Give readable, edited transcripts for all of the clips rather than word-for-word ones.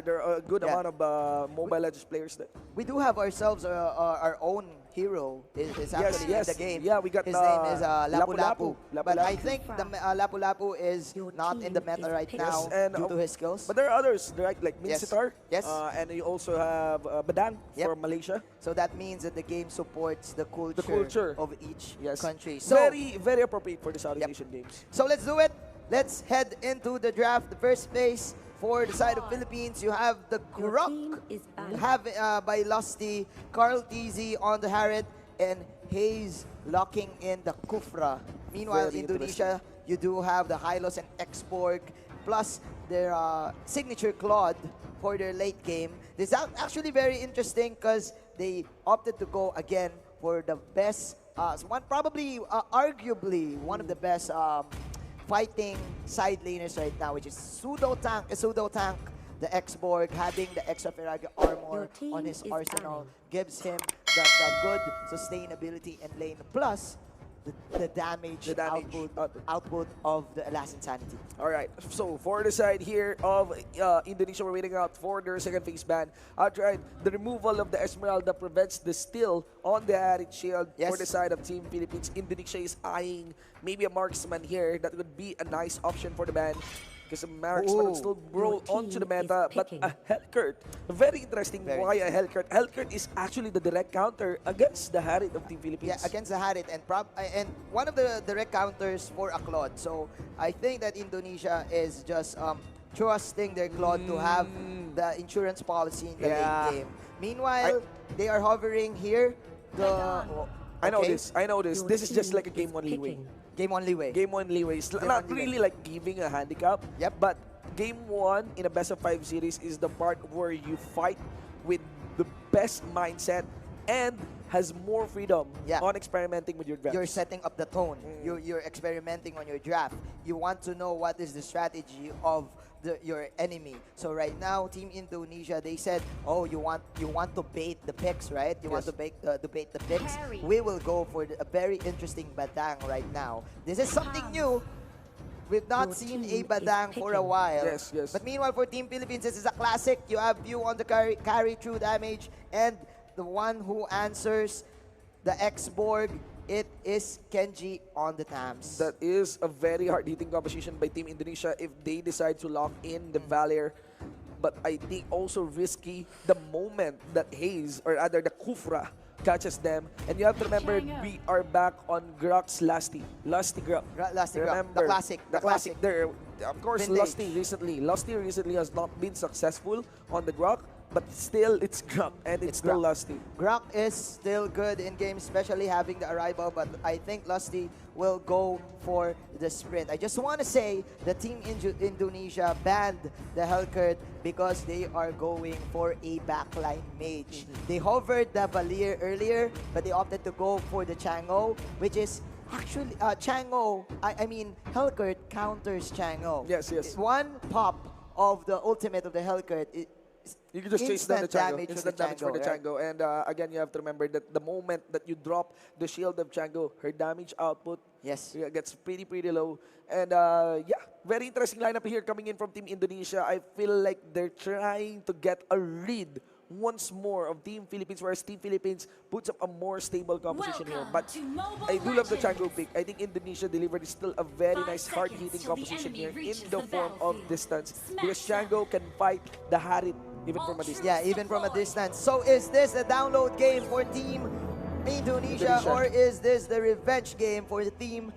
There are a good amount of Mobile Legends players that. We do have ourselves our own hero is actually in the game. Yeah, we got his name is Lapu Lapu. Lapu But I Lapu. think the Lapu Lapu is not in the meta right now and, due to his skills. But there are others, right? Like Yes. Minsitar. Yes. And you also have Badang Yep. from Malaysia. So that means that the game supports the culture, culture. of each Yes. country. So Very, very appropriate for the Southeast Yep. Asian games. So let's do it. Let's head into the draft. The first place for the side of Philippines, you have the Grok by Lusty, Carl TZ on the Harriet, and Hayes locking in the Kufra. Meanwhile, Very Indonesia, you do have the Hylos and Exborg, plus their signature Claude for their late game. This is actually very interesting because they opted to go again for the best, arguably one of the best fighting side laners right now, which is Pseudo Tank, the Exborg, having the extra Ferrari armor on his arsenal gives him the good sustainability in lane, plus the damage, output of the Last Insanity. Alright, so for the side here of Indonesia, we're waiting out for their second phase ban. Outright, the removal of the Esmeralda prevents the steal on the Arid Shield. Yes. For the side of Team Philippines. Indonesia is eyeing maybe a marksman here. That would be a nice option for the ban, because a marksman would still roll onto the meta, but a Hellcurt. Very interesting why a Hellcurt. Hellcurt is actually the direct counter against the Harit of Team Philippines. Yeah, against the Harit, and one of the direct counters for a Claude. So I think that Indonesia is just trusting their Claude to have the insurance policy in the late game. Meanwhile, they are hovering here. I know this. This is just like a Game 1 leeway. Game 1 leeway. Game 1 leeway. It's not really like giving a handicap. Yep. But Game 1 in a best of 5 series is the part where you fight with the best mindset and has more freedom on experimenting with your draft. You're setting up the tone. You're experimenting on your draft. You want to know what is the strategy of your enemy. So right now, Team Indonesia, they said, oh, you want to bait the picks, right? You want to bait the picks. We will go for a very interesting Badang right now. This is something new. We've not seen a Badang for a while. Yes. But meanwhile, for Team Philippines, this is a classic. You have view on the carry through damage, and the one who answers the Exborg, it is Kenji on the Tams. That is a very hard-hitting composition by Team Indonesia if they decide to lock in the Valor. But I think also risky the moment that Hayes, or rather the Kufra, catches them. And you have to remember, we are back on Grok's Lusty Grok. The classic. The classic. There, of course, Vintage. Lusty recently has not been successful on the Grok, but still it's Grok, and it's still Lusty. Grok is still good in game, especially having the arrival, but I think Lusty will go for the sprint. I just want to say the Team Indonesia banned the Hellcurt because they are going for a backline mage. They hovered the Valir earlier, but they opted to go for the Chango, which is actually Hellcurt counters Chango. Yes. One pop of the ultimate of the Hellcurt, you can just chase down the Chango. Instant damage for the right? Chango. And again, you have to remember that the moment that you drop the shield of Chango, her damage output gets pretty low. And very interesting lineup here coming in from Team Indonesia. I feel like they're trying to get a read once more of Team Philippines, whereas Team Philippines puts up a more stable composition here. But I do love the Chango pick. I think Indonesia delivered still a very nice hard-hitting composition here in the form of distance, because Chango can fight the Harit even from a distance. Yeah, even from a distance. So is this a download game for Team Indonesia, or is this the revenge game for the Team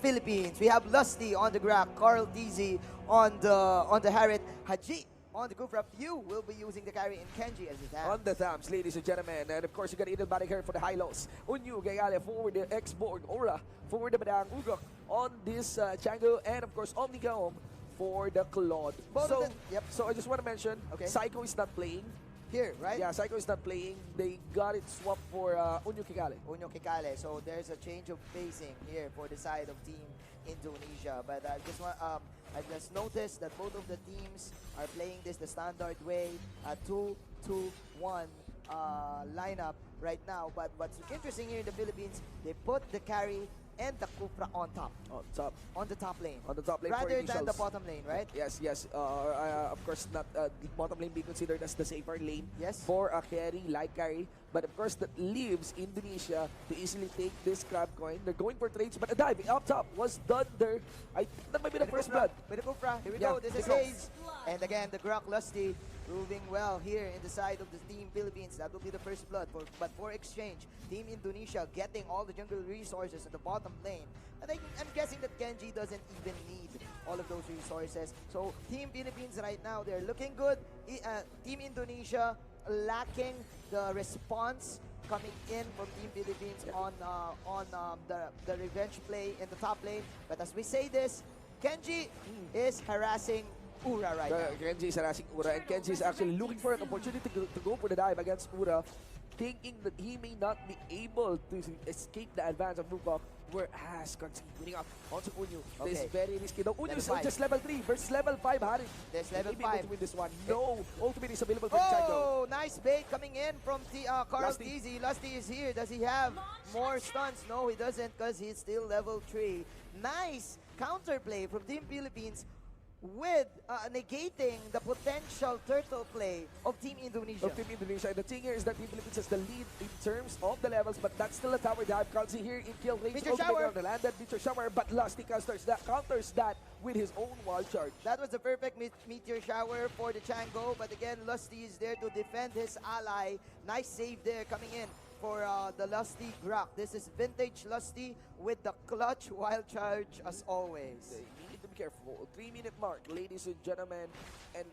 Philippines? We have Lusty on the Grab, Carl TZ on the Harit, Haji on the Kufra. Few will be using the carry in Kenji as his hand. On the thumbs, ladies and gentlemen. And of course, you got Idolmatic here for the Hylos. Unyu Gayale for the Exborg, Aura for the Badang Ugok on this Chango, and of course, Omnicom for the Claude. So I just want to mention, Psycho is not playing. Here, right? Yeah, Psycho is not playing. They got it swapped for Unyu Kikale. So there's a change of facing here for the side of Team Indonesia. But I just noticed that both of the teams are playing this the standard way, 2-2-1 lineup right now. But what's interesting here in the Philippines, they put the carry and the Kufra on top. On the top lane. On the top lane for rather than the initials. bottom lane, right? Yes. Of course, not the bottom lane being considered as the safer lane Yes. for a carry, like carry. But of course, that leaves Indonesia to easily take this crab coin. They're going for trades, but a dive up top was done there. I think that might be the first blood. With the Kufra. Here we Yeah, go. This is they go. Hayes. And again, the Grok Lusty proving well here in the side of the Team Philippines. That will be the first blood. But for exchange, Team Indonesia getting all the jungle resources in the bottom lane. And I'm guessing that Genji doesn't even need all of those resources. So Team Philippines right now, they're looking good. Team Indonesia lacking the response coming in from Team Philippines on the revenge play in the top lane. But as we say this, Genji is harassing Ura right now. Kenji is harassing Ura, and Kenji is actually looking for an opportunity to go for the dive against Ura, thinking that he may not be able to escape the advance of Wukong, whereas Kenji winning up onto Unyu. This is very risky. Though Unyu is just level 3 versus level 5 Harin. There's level He may be able 5. to win this one. No ultimate is available for Chaco. Oh, nice bait coming in from Carl Teasy. Lusty is here. Does he have more stuns? No, he doesn't, because he's still level 3. Nice counterplay from Team Philippines with negating the potential turtle play of Team Indonesia. Of Team Indonesia. And the thing here is that Team Philippines has the lead in terms of the levels, but that's still a tower dive. Kalsi here in kill range. Meteor shower. The landed Meteor Shower, but Lusty counters that with his own wild charge. That was the perfect meteor shower for the Chango, but again, Lusty is there to defend his ally. Nice save there coming in for the Lusty Grok. This is vintage Lusty with the clutch wild charge as always. You need to be careful. 3-minute mark, ladies and gentlemen, and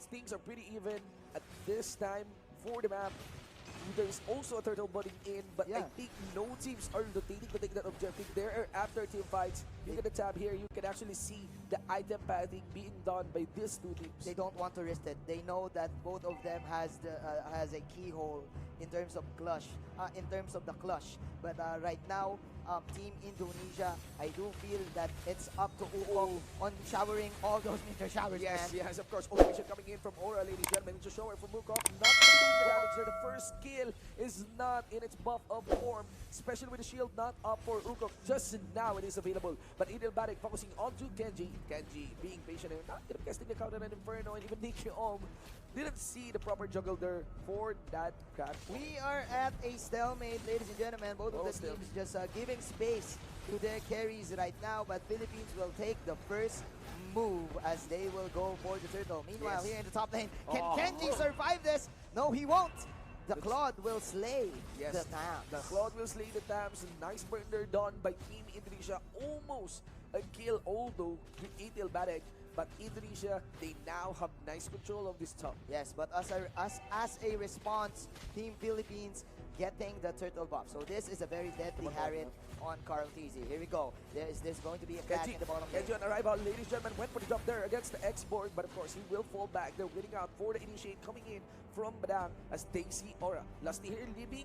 things are pretty even at this time for the map. There's also a turtle butting in, but I think no teams are rotating to take that objective. There are after team fights. You get a tab here, you can actually see the item pathing being done by these two teams. They don't want to risk it. They know that both of them has a keyhole in terms of clutch, But right now, Team Indonesia, I do feel that it's up to Ukong on showering all those meteor showers, Yes, man. yes, of course. Automation coming in from Aura, ladies and gentlemen. It's a shower from Wukong. Not doing the damage there. The first kill is not in its buff up form, especially with the shield not up for Wukong. Just now it is available. But Idil Barik focusing on to Kenji. Kenji being patient and not casting the counter and Inferno, and even Nikki didn't see the proper juggle there for that crab. We are at a stalemate, ladies and gentlemen. Both of the teams just giving space to their carries right now, but Philippines will take the first move as they will go for the turtle. Meanwhile, here in the top lane, can Kenji survive this? No, he won't. The Claude will slay the Tams. The Claude will slay the Tams. Nice burn there done by Team Indonesia. Almost a kill, although with Idil Barik. But Indonesia, they now have nice control of this top. Yes, but as a response, Team Philippines getting the turtle buff. So this is a very deadly Harit on Carl Teasy. Here we go. Is this going to be a catch in the bottom lane? Kenji on arrival, ladies and gentlemen, went for the jump there against the X-Board, but of course he will fall back. They're winning out for the initiate coming in from Badang as they see Aura. Lusty here leaving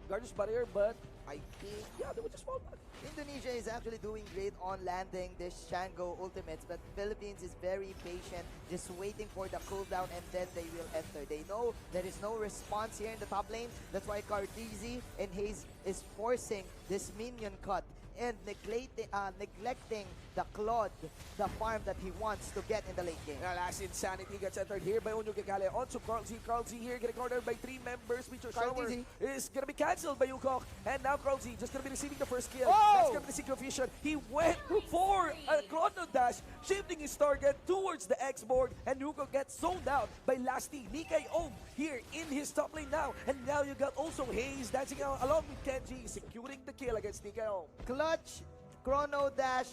Guardian's Barrier, but I think, they would just fall back. Indonesia is actually doing great on landing this Shango ultimates, but Philippines is very patient, just waiting for the cooldown and then they will enter. They know there is no response here in the top lane. That's why Cartezy and Hayes is forcing this minion cut and neglecting the Claude, the farm that he wants to get in the late game. Last Insanity gets entered here by Onyo Kekale. On to Carl Z. Carl Z here getting cornered by 3 members. Meteor Shower is going to be cancelled by Wukong. And now Carl Z just going to be receiving the first kill. That's going to be the Synchrofusion. He went for a Chrono Dash, shifting his target towards the X-Board. And Wukong gets zoned out by Lasty. Nikkei Om here in his top lane now. And now you got also Hayes dancing out along with Kenji, securing the kill against Nikkei Om. Clutch, Chrono Dash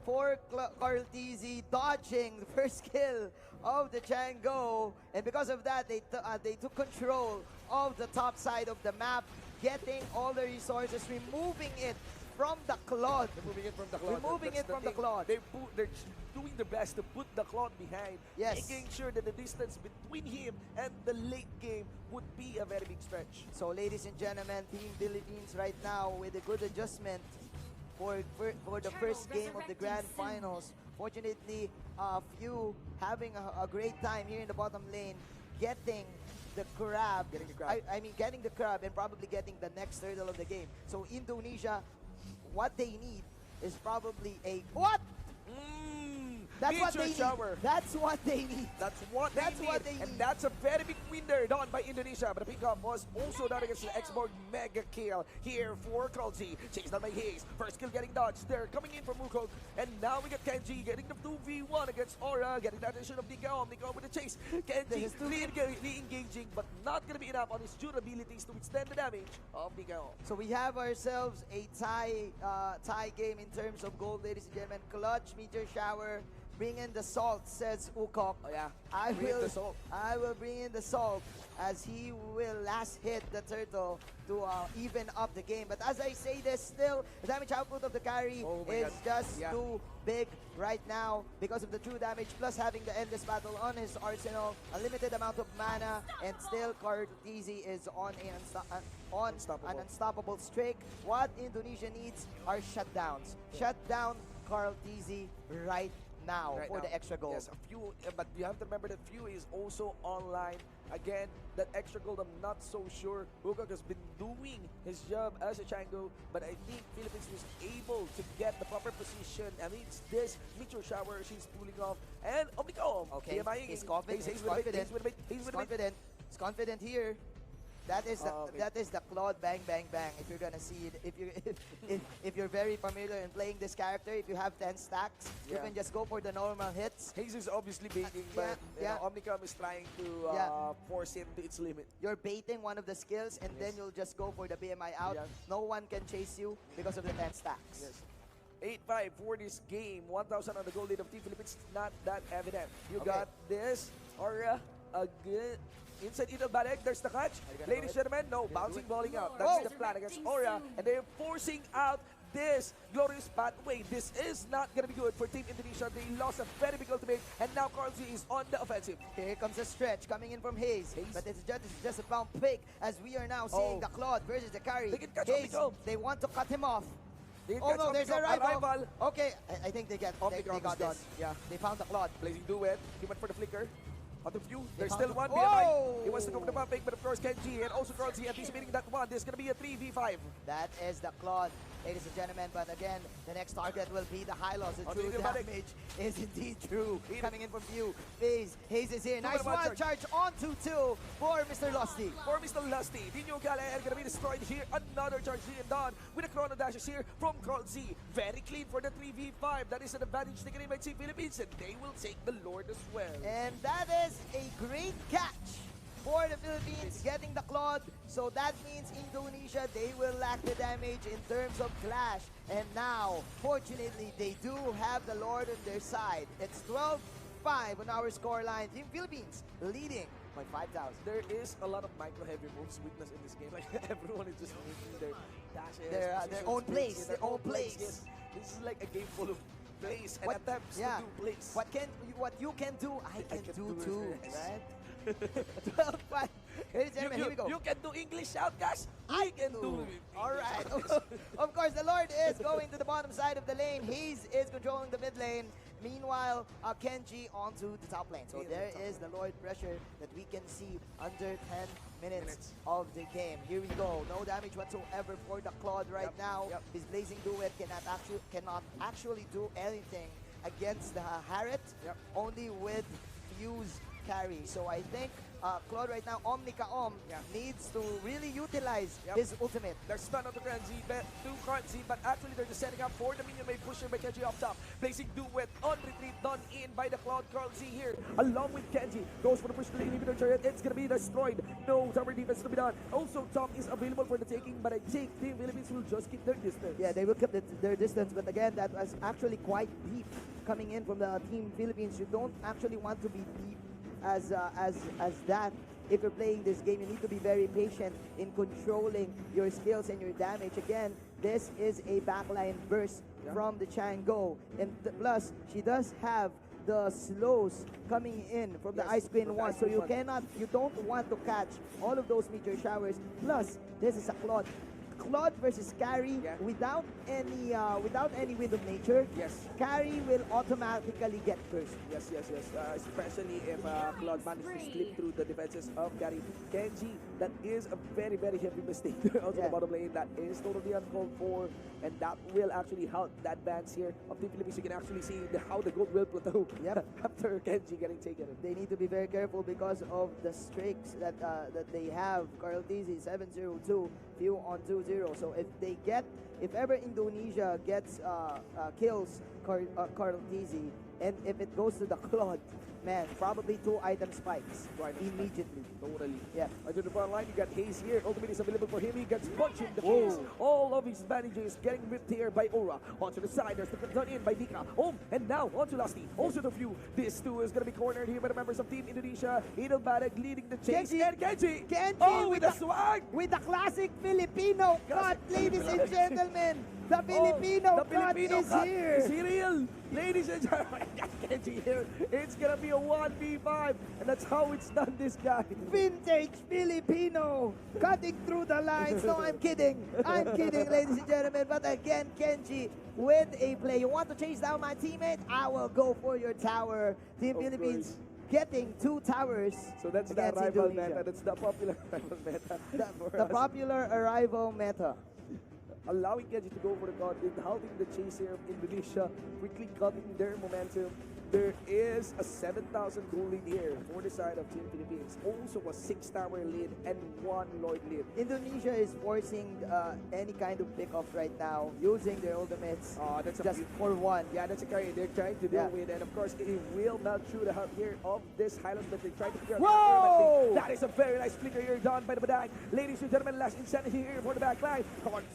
for Cartezy, dodging the first kill of the Chango. And because of that, they took control of the top side of the map, getting all the resources, removing it from the Claude. Removing it from the Claude. Removing it from the Claude. They're doing their best to put the Claude behind, making sure that the distance between him and the late game would be a very big stretch. So ladies and gentlemen, Team Philippines right now with a good adjustment for the first game of the Grand Finals. Fortunately, few having a great time here in the bottom lane, getting the crab. I mean, getting the crab and probably getting the next turtle of the game. So Indonesia what they need is probably a what? That's what they shower. need. That's what they need. That's what they need. And that's a very big win there done by Indonesia. But the pickup was also done against the X-Borg mega kill here for Colzi. Chased down by Hayes. First kill getting dodged there. Coming in from Wukong. And now we get Kenji getting the 2v1 against Aura. Getting the attention of Nikaom. Nikaom with the chase. Kenji re-engaging, but not going to be enough on his durabilities to withstand the damage of Nikaom. So we have ourselves a tie game in terms of gold, ladies and gentlemen. Clutch, meteor shower. Bring in the salt, says Ukok. Oh yeah, I bring in the salt. will bring in the salt as he will last hit the turtle to even up the game. But as I say this, still, the damage output of the carry is just too big right now because of the true damage, plus having the endless battle on his arsenal, a limited amount of mana, and still Cortese is on an unstoppable streak. What Indonesia needs are shutdowns. Shut down Cortese right now for the extra gold. Yes, a few, but you have to remember that Few is also online. Again, that extra gold, I'm not so sure. Wukong has been doing his job as a Chango, but I think Philippines was able to get the proper position. I mean, it's this meteor shower she's pulling off. And Omnicom, okay, he's confident. He's confident here. That is the Claude bang bang bang. If you're gonna see it, if you're very familiar in playing this character, if you have 10 stacks, you can just go for the normal hits. Hayes is obviously baiting, but Omnicom is trying to force it to its limit. You're baiting one of the skills, and then you'll just go for the BMI out. No one can chase you because of the 10 stacks. Yes. 8-5 for this game. 1,000 on the goal lead of Team Philippines. Not that evident. You got this, Aura, a good. Inside Idol Banek, there's the catch. Ladies and gentlemen, no, bouncing, balling out. That's the plan against Aura. And they're forcing out this glorious pathway. This is not going to be good for Team Indonesia. They lost a very big ultimate. And now Carlzy is on the offensive. Here comes a stretch coming in from Hayes. But it's just a pump pick as we are now seeing the Claude versus the carry. They can catch Hayes, they want to cut him off. Oh no, there's a rival. Okay, I think they got this. Yeah. They found the Claude. Blazing Duet. He went for the flicker. Out of view, there's still one. He wants to go for the bumping, but of course Kenji and also Carlzy anticipating that one. There's going to be a 3v5. That is the Claude, ladies and gentlemen. But again, the next target will be the high loss. The true damage is indeed true. Coming in from view. Hayes is here. Nice one charge on 2-2 for Mr. Lusty. For Mr. Lusty. Dino Galaer going to be destroyed here. Another charge being done with a chrono dashes here from Carlzy. Very clean for the 3v5. That is an advantage taken in by Team Philippines, and they will take the Lord as well. And that is a great catch for the Philippines, getting the Claude. So that means Indonesia, they will lack the damage in terms of clash. And now, fortunately, they do have the Lord on their side. It's 12-5 on our scoreline. Team Philippines leading by 5,000. There is a lot of micro-heavy moves witnessed in this game. Like everyone is just making their dashes, their own plays. Yes. This is like a game full of plays and attempts to do plays. What you can do, I can do too, right? 12-5. Ladies and gentlemen, here we go. You can do English shout, guys. I can do. All right. Of course, the Lord is going to the bottom side of the lane. Hayes is controlling the mid lane. Meanwhile, Kenji onto the top lane. So there is the Lord pressure that we can see under 10 minutes of the game. Here we go. No damage whatsoever for the Claude right now. His Blazing Duet cannot actually do anything against the Harriet. Only with Fuse carry. So I think Claude right now, Omnicom, needs to really utilize his ultimate. They're stunned on the Kenji, but actually they're just setting up for the minion wave pusher by Kenji up top. Blazing Duet on retreat, done in by the Claude. Carlzy here, along with Kenji, goes for the push to the inhibitor turret. It's gonna be destroyed. No tower defense to be done. Also, top is available for the taking, but I think Team Philippines will just keep their distance. Yeah, they will keep their distance, but again, that was actually quite deep coming in from the Team Philippines. You don't actually want to be deep as that. If you're playing this game, you need to be very patient in controlling your skills and your damage. Again, this is a backline burst from the Chango, and plus she does have the slows coming in from the Ice Queen 1, so you don't want to catch all of those meteor showers. Plus, this is a Claude versus Carry without any wind of nature. Carry will automatically get cursed. Especially if Claude manages to slip through the defenses of Carry. Kenji That is a very, very heavy mistake there also Yeah. the bottom lane. That is totally uncalled for, and that will actually help the advance here of Team Philippines. You can actually see how the gold will plateau Yep. after Kenji getting taken. They need to be very careful because of the streaks that they have. Carl Tizzy 702, few on 2-0. So if ever Indonesia gets kills Carl Tizzy, and if it goes to the Claude, man, probably 2 item spikes Right. immediately. Totally. Yeah. To the front line, you got Hayes here. Ultimate is available for him. He gets punched in the Whoa. face. All of his bandages getting ripped here by Aura. Onto the side, there's the done in by Dika. And now onto Lusty. Also to few. This too is going to be cornered here by the members of Team Indonesia. Edelbadag leading the chase. Kenji. And Kenji. Kenji Oh, with with the the- swag. With the classic Filipino cut, Classic ladies and Filipino. gentlemen. The Filipino the cut Filipino is cut here. is real. Ladies and gentlemen, Kenji here. It's going to be a 1v5. And that's how it's done, this guy. Vintage Filipino cutting through the lines. No, I'm kidding. I'm kidding, ladies and gentlemen. But again, Kenji with a play. You want to chase down my teammate? I will go for your tower. Team Of Philippines course. getting 2 towers. So that's the against rival Indonesia. meta. That's the popular rival meta. for The us. popular arrival meta. Allowing Kenji to go for the cut, halting the chase here of Indonesia, quickly cutting their momentum. There is a 7,000 goal lead here for the side of Team Philippines. Also a 6-tower lead and 1 Lord lead. Indonesia is forcing any kind of pickoff right now, using their ultimates That's a just few- for one. Yeah, that's a carry they're trying to deal Yeah. with. And of course, it will melt through the hub here of this Highlands, but they try to figure out Whoa! that is a very nice flicker here done by the Badang. Ladies and gentlemen, last insanity here for the back line.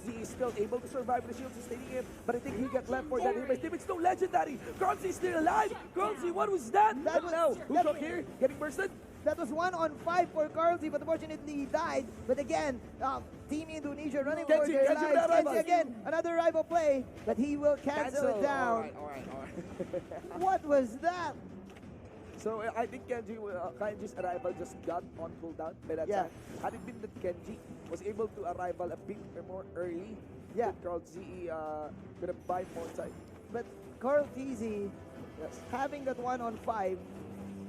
Z is still able to survive with the shield sustaining him, but I think he got left for that here by Steve. It's still legendary. Gronzi still alive. Gronzi, what was that? That was- now, who's that- up here? Getting bursted? That was 1-on-5 for Carlsy, but unfortunately he died. But again, Team Indonesia running for Kenji, their Kenji lives. with that rival. Kenji again, another rival play, but he will cancel it down. All right. What was that? So I think Kenji's arrival just got on cooldown by that Yeah. time. Had it been that Kenji was able to arrival a bit more early, Yeah. Carl Z gonna buy more time. But Carl TZ Yes. having that 1-on-5,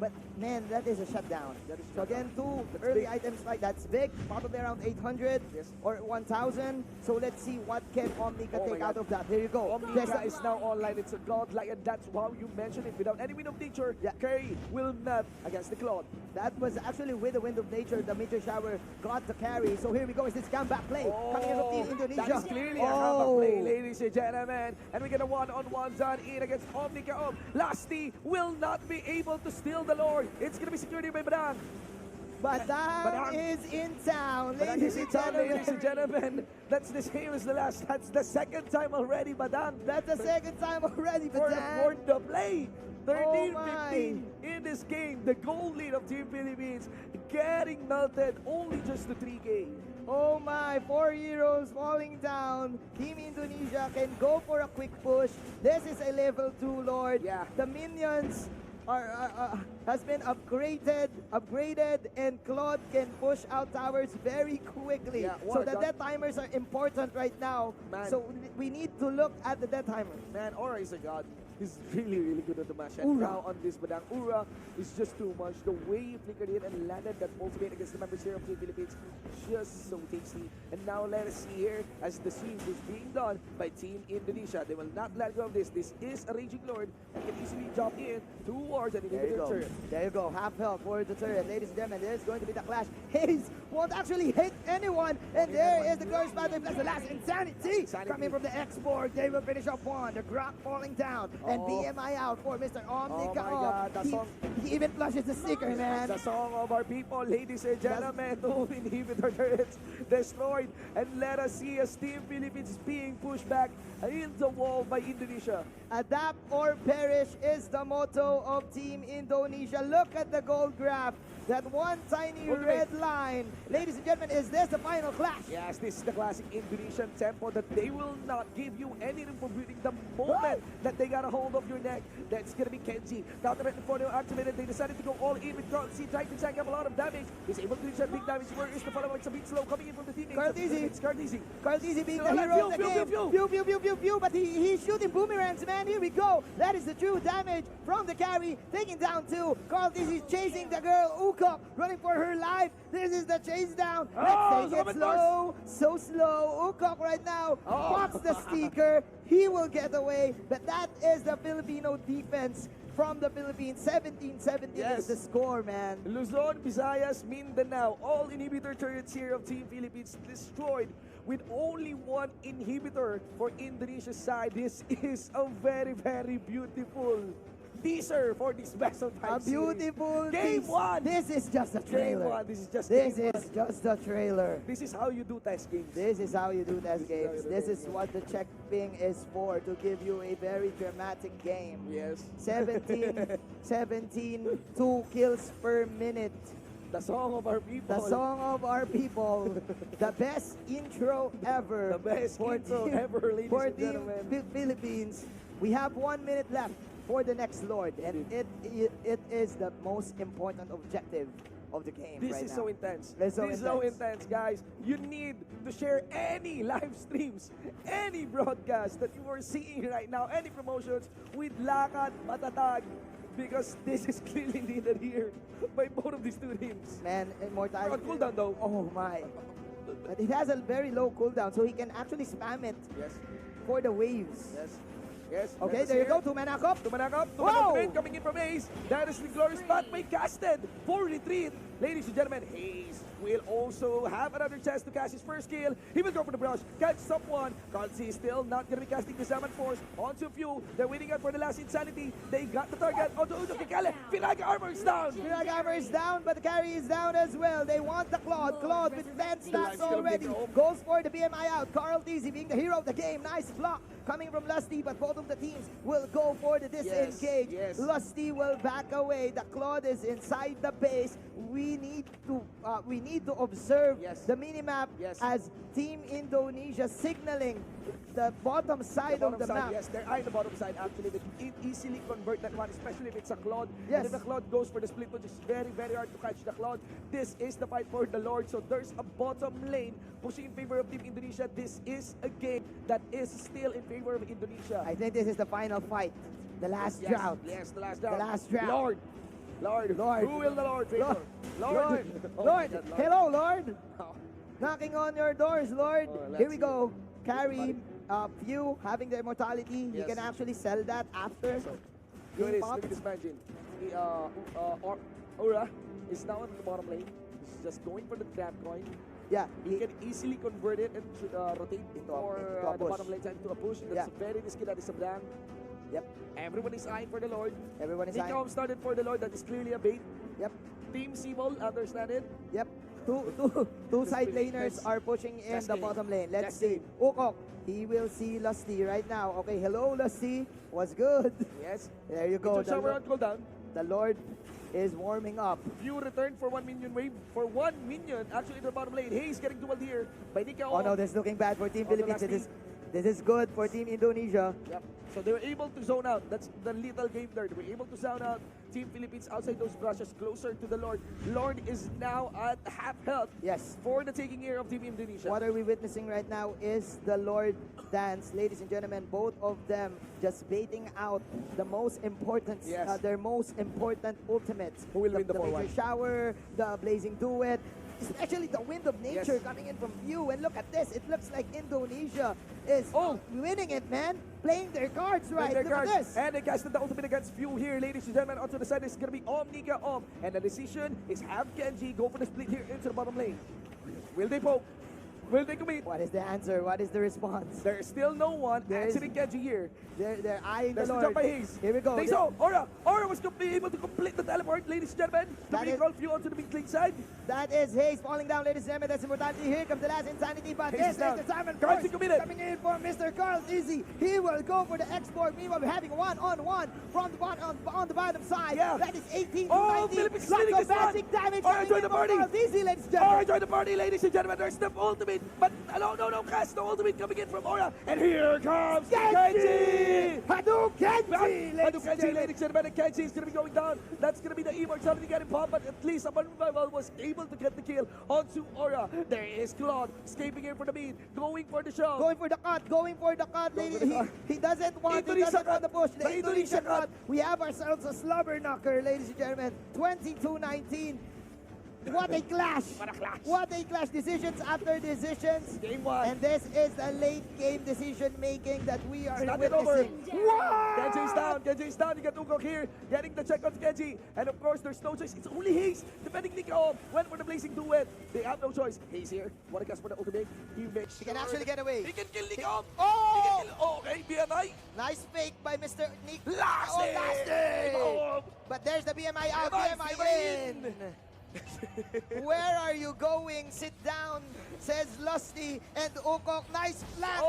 but man, that is a shutdown. That is So again, shutdown. 2 That's early big. items like that's big, probably around 800 Yes. or 1,000. So let's see what can Omnika Oh my take out God. of that. Here you go. There's Omnika a- is now online. It's a godlike, and that's how you mentioned it. Without any wind of nature, Yeah. Curry will map against the Claude. That was actually with the wind of nature, the meteor shower got the carry. So here we go, is this comeback play coming in from Team Indonesia. That is clearly a comeback play, ladies and gentlemen. And we get a one-on-one done in against Omnika. Lasty will not be able to steal the Lord. It's going to be secured here by Badang. Badang Badang. is in town, Badang ladies is in and town, gentlemen. ladies and gentlemen. That's the same as the last. That's the second time already, Badang. That's the second time already, for Badang. the play. 13-15 my. in this game. The goal lead of Team Philippines getting melted only just to 3K. Oh my, 4 heroes falling down. Team Indonesia can go for a quick push. This is a level 2 Lord. Yeah. The minions has been upgraded, and Claude can push out towers very quickly. Yeah, so what a the gun. death timers are important right now. Man. So we need to look at the death timer. Man, Aura is a god. He's really, really good at the mash. And Ura. now on this Badang, Ura is just too much. The way he flickered in and landed that ultimate against the members here of Team Philippines, just so tasty. And now let us see here as the siege is being done by Team Indonesia. They will not let go of this. This is a Raging Lord and can easily jump in towards an There you individual go. turret. There you go. Half health for the turret. Ladies and gentlemen, there's going to be the clash. Hayes won't actually hit anyone. And there is the Glorious Battle. That's the last insanity. Coming from the X-Borg. They will finish off one. The Grok falling down. And Oh. BMI out for Mr. Omnika. my God, the song. He even flushes the sticker, man. The song of our people, ladies and gentlemen, no inhibitor turrets destroyed. And let us see as Team Philippines is being pushed back in the wall by Indonesia. Adapt or perish is the motto of Team Indonesia. Look at the gold graph. That one tiny Ultimate. red line. Ladies and gentlemen, is this the final clash? Yes, this is the classic Indonesian tempo that they will not give you any room for breathing the moment that they got a hold hold of your neck. That's gonna be Kenji. Counter right in front of activated. They decided to go all in with Carl C. Trying to tank up a lot of damage. He's able to reach that big damage. Where is the follow-up? It's a bit slow coming in from the teammates. Carl Dizzy. It's Carl Dizzy. Carl Dizzy being the Still hero alive. of the Pew, game. pew, pew, pew. Pew, but he's shooting boomerangs, man. Here we go. That is the true damage from the carry. Taking down two. Carl Dizzy chasing the girl. Ukok running for her life. This is the chase down. Let's take it slow. So slow. Ukok right now pops the sticker. He will get away. But that is the Filipino defense from the Philippines. 17-17 is the score, man. Luzon, Visayas, Mindanao, all inhibitor turrets here of Team Philippines destroyed with only one inhibitor for Indonesia's side. This is a very, very beautiful teaser for this best of 5 A beautiful Game 1. This is just a trailer. Game 1. This is just This Game is 1. just a trailer. This is how you do test games. This is how you do test games. This is Yeah. what the check ping is for, to give you a very dramatic game. Yes. 17, 2 kills per minute. The song of our people. The song of our people. The best intro ever. The best intro ever, ladies for and Team gentlemen. Philippines. We have 1 minute left for the next Lord, and it is the most important objective of the game This right is now. so intense. It's so This is so intense, guys. You need to share any live streams, any broadcast that you are seeing right now, any promotions with Lakad Matatag, because this is clearly needed here by both of these two teams. Man, Immortality. On cooldown though. Oh my. But it has a very low cooldown, so he can actually spam it Yes, for the waves. yes, yes. Okay, That is there you here. go. 2-mana cup. Tumanakap, Wow! tumanakap coming in from Hayes. That is the glorious spot by Casted for retreat. Ladies and gentlemen, Hayes will also have another chance to cast his first kill. He will go for the brush, catch someone. Kansi is still not going to be casting the Zaman Force onto Few. They're waiting out for the last Insanity. They got the target onto Udo Kikale. Filaga armor is down. Filag Hammer is down, but the carry is down as well. They want the Claude. Claude with 10 stacks already. Goes for the BMI out. Carl Dizzy being the hero of the game. Nice block coming from Lusty, but both of the teams will go for the disengage. yes. Lusty will back away. The Claude is inside the base. We need to observe Yes. the minimap Yes. as Team Indonesia signaling the bottom side of the map. Yes, they're eyeing the bottom side actually. They can easily convert that one, especially if it's a Claude. Yes. And if the Claude goes for the split, which is very, very hard to catch the Claude. This is the fight for the Lord. So there's a bottom lane pushing in favor of Team Indonesia. This is a game that is still in favor of Indonesia. I think this is the final fight. The last Yes, drought. yes, the last drought. The last drought. Lord. Lord. Lord. Who will the Lord favor? Lord. Oh my Lord. God, Hello, Lord. Oh. Knocking on your doors, Lord. Oh, let's Here we see. go. Carry, Few having the immortality. He Yes. can actually sell that after. So, Being look popped. at this mansion. Aura is now in the bottom lane. He's just going for the trap coin. Yeah, He can easily convert it and rotate Into for a the push. bottom lane side into a push. That's Yeah. very risky. That is a blank. Yep. Everyone is eyeing for the Lord. Everyone is Nikom started for the Lord. That is clearly a bait. Yep. Team Sibol, understand it? Yep. Two side laners Let's- are pushing in just the kidding. bottom lane. Let's Just see. kidding. Ukok, he will see Lusty right now. Okay, hello Lusty. What's good? Yes. There you go. Go. Shower on cooldown. The Lord is warming up. Few return for 1 minion wave. For 1 minion, actually in the bottom lane. Hayes getting dueled here by Nika. Oh no, this is looking bad for Team On the Philippines. last This is good for Team Indonesia. Yep. So they were able to zone out. That's the little game there. They were able to zone out Team Philippines outside those brushes, closer to the Lord. Lord is now at half health Yes. for the taking here of Team Indonesia. What are we witnessing right now is the Lord dance. Ladies and gentlemen, both of them just baiting out the most important, Yes. their most important ultimates. Who will win the the 4-1? Major Shower, the Blazing Duet, especially the Wind of Nature Yes. coming in from Few. And look at this. It looks like Indonesia is winning it, man. Playing their cards right. Their Look cards. at this. And they casted the ultimate against Few here, ladies and gentlemen. Onto the side is going to be Nika Om. And the decision is have Genji go for the split here into the bottom lane. Will they poke? Will they commit? What is the answer? What is the response? There's still no one There is- answering Genji here. They're eyeing There's the the Lord. jump by Hayes. Here we go. They saw Aura. Aura was able to complete the teleport, ladies and gentlemen. To That bring is- all Few onto the mid lane side. That is Hayes falling down, ladies and gentlemen. That's immortality. Here comes the last Insanity, but Hayes this is is down. the Simon Carl Force C committed. coming in for Mr. Carl Dizzy. He will go for the export. Meanwhile, we're having one-on-one from the bottom on the bottom side. Yeah. That is 18 to Oh, 19. Philippines Lots leading of this one. magic damage Aura coming join in the from party. Carl Dizzy, ladies and Aura gentlemen. join the party, ladies and gentlemen. There's the ultimate, but no, cast the ultimate coming in from Aura. And here comes Genji! Hadouken! Kenji, ladies and gentlemen, and Kenji is going to be going down. That's going to be the immortality getting popped, but at least Upon Revival was able to get the kill onto Aura. There is Claude escaping here for the mid, going for the shove. Going for the cut, going for the cut. He doesn't want the push. The Indonesia cut. We have ourselves a slobber knocker, ladies and gentlemen. 22-19. What a clash! What a clash! What a clash! Decisions after decisions. Game 1. And this is the late game decision making that we are Not it over. witnessing. What? Kenji's down. You got Ukok here, getting the check on Kenji. And of course, there's no choice. It's only Hayes defending Nico. Went for the blazing duet. They have no choice. Hayes here. What a cast for the ultimate. He makes He can actually get away. He can kill Nico. Oh! Okay, BMI. Nice fake by Mr. Nick. Last Oh, last name. name. But there's the BMI out. BMI in. Where are you going? Sit down, says Lusty. And Ukok, nice flat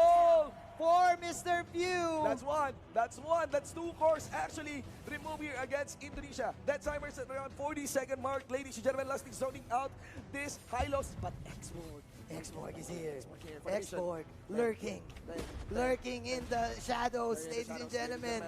for Mr. Pew. That's one. That's two cores actually remove here against Indonesia. That timer's at around 40-second mark. Ladies and gentlemen, Lusty zoning out this high loss. But X-Borg is here. for the mission. X-Borg lurking in the shadows, ladies and gentlemen.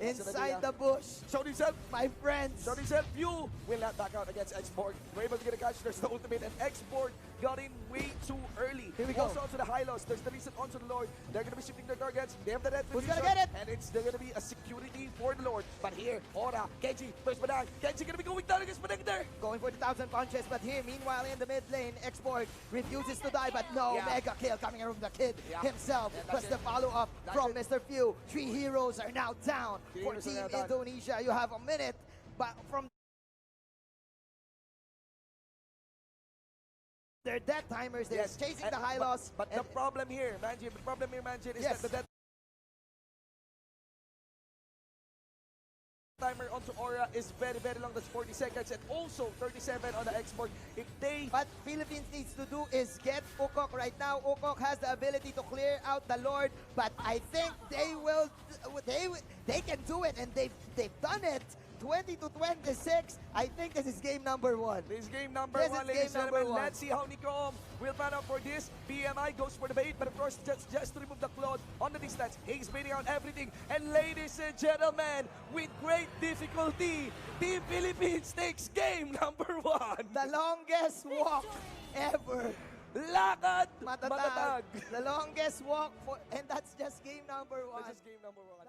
Inside the bush, Showed himself. my friends. Showed himself. Pew will not back out against X-Borg. We're able to get a catch. There's the ultimate, and X-Borg got in way too early. Here we go. Also onto the high loss. There's the reason onto the Lord. They're going to be shifting their targets. They have the net. Who's gonna get it? And it's going to be a security for the Lord. But here, Aura, Kenji, first Badang. Kenji going to be going down against Badang there. Going for the 1,000 punches, but here, meanwhile, in the mid lane, X-Borg refuses to die, but no, Yeah. mega kill coming from the kid himself. Yeah, Plus that's the it. follow-up That's from it. Mr. Few. 3 heroes are now down Three for heroes are Team now down. Indonesia. You have a minute, but from their death timers, they're chasing and- the high loss. But the problem here, Manjin, is Yes. that the death timer onto Aura is very, very long. That's 40 seconds, and also 37 on the export. If they What Philippines needs to do is get Ukok right now. Ukok has the ability to clear out the Lord, but I think they can do it, and they've done it. 20-26. I think this is game number 1. This is game number This 1, is ladies and game number gentlemen. 1. Let's see how Nico will pan out for this. BMI goes for the bait, but of course, just to remove the cloud on the distance. He's baiting out everything. And ladies and gentlemen, with great difficulty, Team Philippines takes game number 1. The longest walk ever. Lakad Matatag. Matatag. The longest walk and that's just game number 1. This is game number 1.